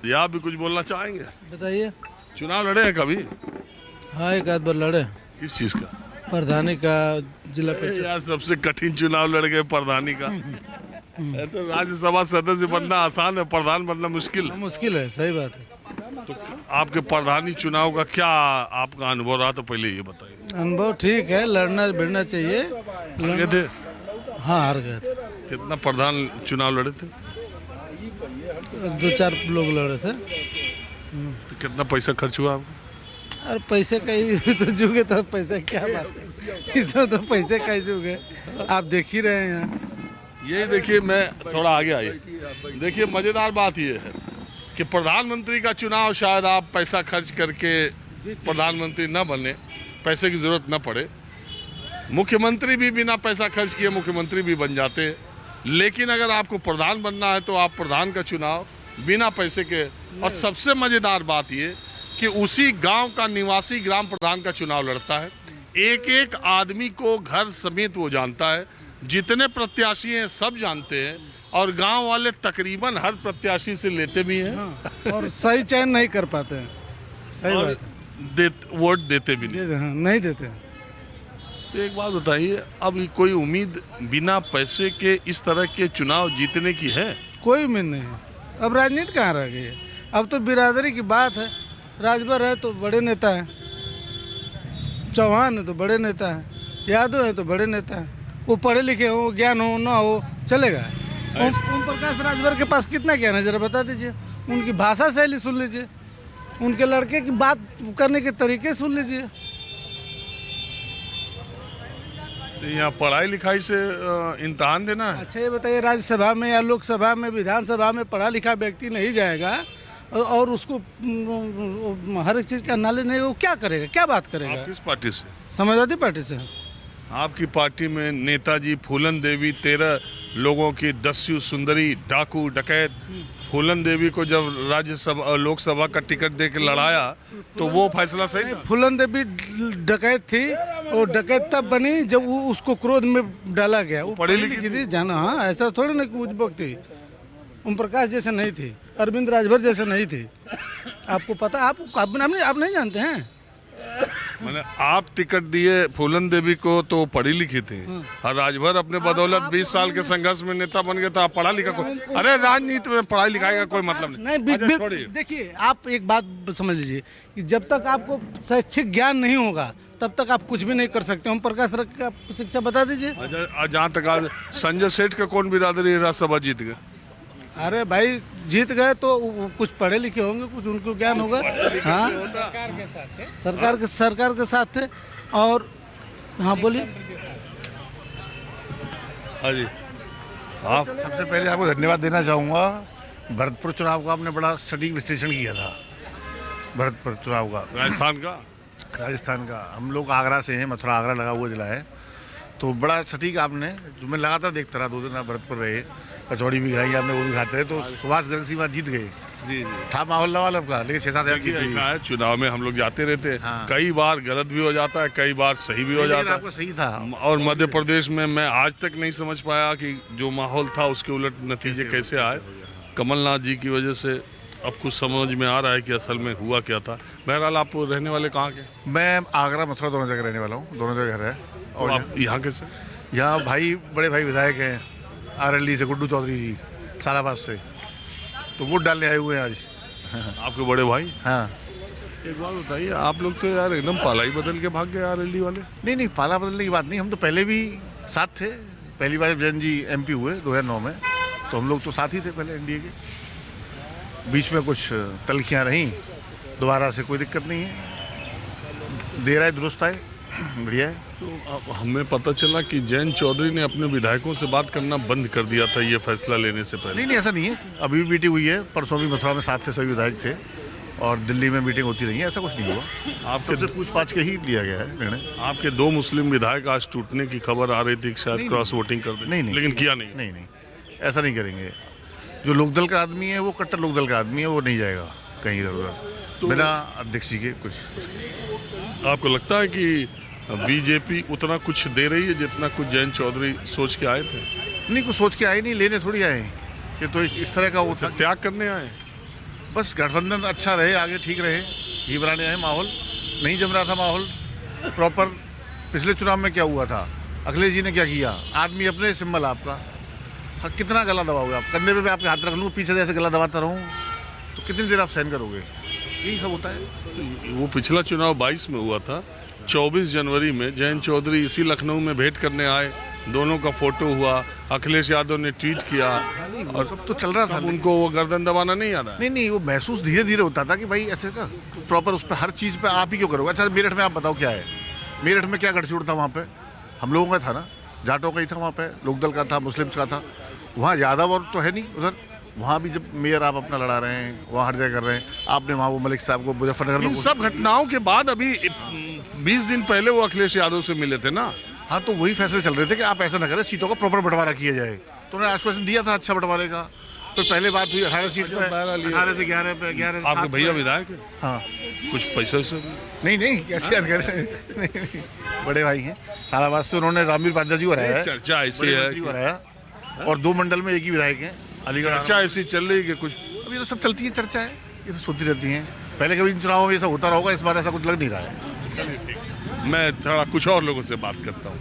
या आप भी कुछ बोलना चाहेंगे? बताइए। चुनाव लड़े हैं कभी? हाँ, एक आध बार लड़े। किस चीज का? प्रधानी का, जिला परिषद। यार सबसे कठिन चुनाव लड़ गए प्रधानी का। ये तो राज्यसभा सदस्य बनना आसान है, प्रधान बनना मुश्किल है। मुश्किल है, सही बात है। तो आपके प्रधानी चुनाव का क्या आपका अनुभव रहा, तो पहले ये बताइए। अनुभव ठीक है, लड़ना भिड़ना चाहिए। लड़े थे? हाँ, हार गए थे। कितना प्रधान चुनाव लड़े थे? 2-4 लोग लड़े थे। तो कितना पैसा खर्च हुआ आपको? और पैसे का ही तो जुगे, तो पैसे क्या बात है, इसमें तो पैसे का ही जुगे। आप देख ही रहे हैं यहाँ। ये देखिए, मैं थोड़ा आगे आइए। देखिए, मजेदार बात ये है कि प्रधानमंत्री का चुनाव शायद आप पैसा खर्च करके प्रधानमंत्री न बने, पैसे की जरूरत न पड़े। मुख्यमंत्री भी बिना पैसा खर्च किए मुख्यमंत्री भी बन जाते हैं। लेकिन अगर आपको प्रधान बनना है तो आप प्रधान का चुनाव बिना पैसे के, और सबसे मजेदार बात ये कि उसी गांव का निवासी ग्राम प्रधान का चुनाव लड़ता है। एक एक आदमी को घर समेत वो जानता है, जितने प्रत्याशी हैं सब जानते हैं, और गांव वाले तकरीबन हर प्रत्याशी से लेते भी हैं। हाँ, और सही चयन नहीं कर पाते हैं। सही और बात है। वोट देते भी नहीं। हाँ, नहीं देते हैं। तो एक बात बताइए, अब कोई उम्मीद बिना पैसे के इस तरह के चुनाव जीतने की है? कोई उम्मीद नहीं है। अब राजनीति कहाँ रह गई है? अब तो बिरादरी की बात है। राजभर है तो बड़े नेता हैं, चौहान है तो बड़े नेता हैं, यादव है तो बड़े नेता हैं। वो पढ़े लिखे हो, ज्ञान हो ना हो, चलेगा। ओम प्रकाश राजभर के पास कितना ज्ञान है, जरा बता दीजिए। उनकी भाषा शैली सुन लीजिए, उनके लड़के की बात करने के तरीके सुन लीजिए। तो यहाँ पढ़ाई लिखाई से इम्तहान देना है? अच्छा, ये बताइए, राज्यसभा में या लोकसभा में, विधानसभा में पढ़ा लिखा व्यक्ति नहीं जाएगा और उसको हर एक चीज़ का नॉलेज नहीं, वो क्या करेगा, क्या बात करेगा? आप किस पार्टी से? समाजवादी पार्टी से। आपकी पार्टी में नेताजी फूलन देवी 13 लोगों की दस्यु सुंदरी डाकू डकैत, फूलन देवी को जब राज्यसभा लोकसभा का टिकट दे के लड़ाया तो वो फैसला सही था? फूलन देवी डकैत थी, और डकैत तब बनी जब वो उसको क्रोध में डाला गया। वो पढ़ी लिखी थी, जाना। हाँ, ऐसा थोड़ी ना कि उज्जवल थी, ओम प्रकाश जैसे नहीं थी, अरविंद राजभर जैसे नहीं थी। आपको पता, आप नहीं जानते हैं? मैंने आप टिकट दिए फूलन देवी को तो पढ़ी लिखी थी, और राजभर अपने बदौलत 20 साल के संघर्ष में नेता बन गया था। आप पढ़ा लिखा कोई, अरे राजनीति में पढ़ाई लिखाई का कोई मतलब नहीं। देखिए, आप एक बात समझ लीजिए कि जब तक आपको शैक्षिक ज्ञान नहीं होगा तब तक आप कुछ भी नहीं कर सकते। ओम प्रकाश का शिक्षा बता दीजिए। जहाँ तक आज संजय सेठ का कौन बिरादरी राज्यसभा जीत गए? अरे भाई, जीत गए तो कुछ पढ़े लिखे होंगे, कुछ उनको ज्ञान होगा। हाँ, सरकार के साथ थे। और हाँ, बोलिए। हाँ जी, आप सबसे पहले आपको धन्यवाद देना चाहूँगा। भरतपुर चुनाव का आपने बड़ा सटीक विश्लेषण किया था। भरतपुर चुनाव का, राजस्थान का। हम लोग आगरा से हैं, मथुरा आगरा लगा हुआ जिला है, तो बड़ा सटीक आपने, जो मैं लगातार देखता रहा, 2 दिन आप भरतपुर रहे, कचौड़ी भी खाई आपने, वो भी खाते रहे। तो सुभाष गर्ग सिंह जीत गए। जी था माहौल वाला का, लेकिन 6-7 हज़ार की ऐसा है, चुनाव में हम लोग जाते रहते हैं। हाँ। कई बार गलत भी हो जाता है, कई बार सही भी हो जाता है। आपको सही था। और मध्य प्रदेश में मैं आज तक नहीं समझ पाया कि जो माहौल था उसके उलट नतीजे कैसे आए। कमलनाथ जी की वजह से अब कुछ समझ में आ रहा है कि असल में हुआ क्या था। बहरहाल, आप रहने वाले कहाँ के? मैं आगरा मथुरा दोनों जगह रहने वाला हूँ, दोनों जगह घर है। और आप यहाँ कैसे? यहाँ भाई, बड़े भाई विधायक हैं आरएलडी से, गुड्डू चौधरी जी सालाबाद से, तो वोट डालने आए हुए हैं आज। आपके बड़े भाई? हाँ। एक बात बताइए, आप लोग तो यार एकदम पाला ही बदल के भाग गए आरएलडी वाले। नहीं, पाला बदलने की बात नहीं, हम तो पहले भी साथ थे। पहली बार जैन जी एमपी हुए 2009 में, तो हम लोग तो साथ ही थे पहले एनडीए के। बीच में कुछ तलखियाँ रहीं, दोबारा से कोई दिक्कत नहीं है, देर आए दुरुस्त आए, बढ़िया है। तो हमें पता चला कि जैन चौधरी ने अपने विधायकों से बात करना बंद कर दिया था ये फैसला लेने से पहले। नहीं, ऐसा नहीं है। अभी भी मीटिंग हुई है, परसों भी मथुरा में साथ थे, सभी विधायक थे, और दिल्ली में मीटिंग होती रही है, ऐसा कुछ नहीं हुआ। आपसे पूछ-पाछ के ही लिया गया है निर्णय। आपके 2 मुस्लिम विधायक आज टूटने की खबर आ रही थी कि शायद क्रॉस वोटिंग कर दें। नहीं, लेकिन किया नहीं। नहीं, ऐसा नहीं करेंगे। जो लोकदल का आदमी है, वो कट्टर लोकदल का आदमी है, वो नहीं जाएगा कहीं इधर उधर बिना अध्यक्ष जी के कुछ। आपको लगता है कि बीजेपी उतना कुछ दे रही है जितना कुछ जैन चौधरी सोच के आए थे? नहीं, कुछ सोच के आए नहीं, लेने थोड़ी आए। ये तो एक इस तरह का वो था। त्याग करने आए। बस गठबंधन अच्छा रहे, आगे ठीक रहे, ये बनाने आए। माहौल नहीं जम रहा था, माहौल प्रॉपर। पिछले चुनाव में क्या हुआ था, अखिलेश जी ने क्या किया, आदमी अपने सिंबल आपका, हाँ, कितना गला दबाओगे आप, कंधे पे मैं आपके हाथ रख लूँ, पीछे से ऐसे गला दबाता रहूँ, तो कितनी देर आप सहन करोगे? यही सब होता है। वो पिछला चुनाव 22 में हुआ था, 24 जनवरी में जयंत चौधरी इसी लखनऊ में भेंट करने आए, दोनों का फोटो हुआ, अखिलेश यादव ने ट्वीट किया और सब तो चल रहा था। उनको वो गर्दन दबाना नहीं आ रहा है। नहीं, वो महसूस धीरे धीरे होता था कि भाई ऐसे का प्रॉपर उस पर हर चीज़ पे आप ही क्यों करोगे। अच्छा, मेरठ में आप बताओ क्या है, मेरठ में क्या गठजोड़ था वहाँ पे, हम लोगों का था ना, जाटों का ही था वहाँ पे, लोकदल का था, मुस्लिम्स का था। वहाँ यादव और तो है नहीं उधर। वहाँ भी जब मेयर आप अपना लड़ा रहे हैं, वहाँ हर जगह कर रहे हैं, आपने वहाँ वो मलिक साहब को मुजफ्फरनगर इन में। सब घटनाओं के बाद अभी 20 दिन पहले वो अखिलेश यादव से मिले थे ना। हाँ, तो वही फैसले चल रहे थे कि आप ऐसा ना करें, सीटों का प्रॉपर बंटवारा किया जाए। तो उन्होंने आश्वासन दिया था अच्छा बंटवारे का। फिर पहले बात हुई 18 सीट पे, 18 से 11 पे, 11 से आपके 7 भैया पे। विधायक है, हाँ, कुछ पैसे वैसे नहीं कैसी बात कर रहे हैं। नहीं, बड़े भाई हैं, सालाबाद से उन्होंने रामवीर पांडा जी को हराया है, चर्चा ऐसी बड़े है मंत्री को हराया, और 2 मंडल में एक ही विधायक हैं, अलीगढ़। चर्चा ऐसी चल रही है कि कुछ अब ये तो सब चलती है चर्चा है, ये तो होती रहती हैं। पहले कभी इन चुनावों में ऐसा होता रहा होगा, इस बार ऐसा कुछ लग नहीं रहा है। मैं थोड़ा कुछ और लोगों से बात करता हूँ।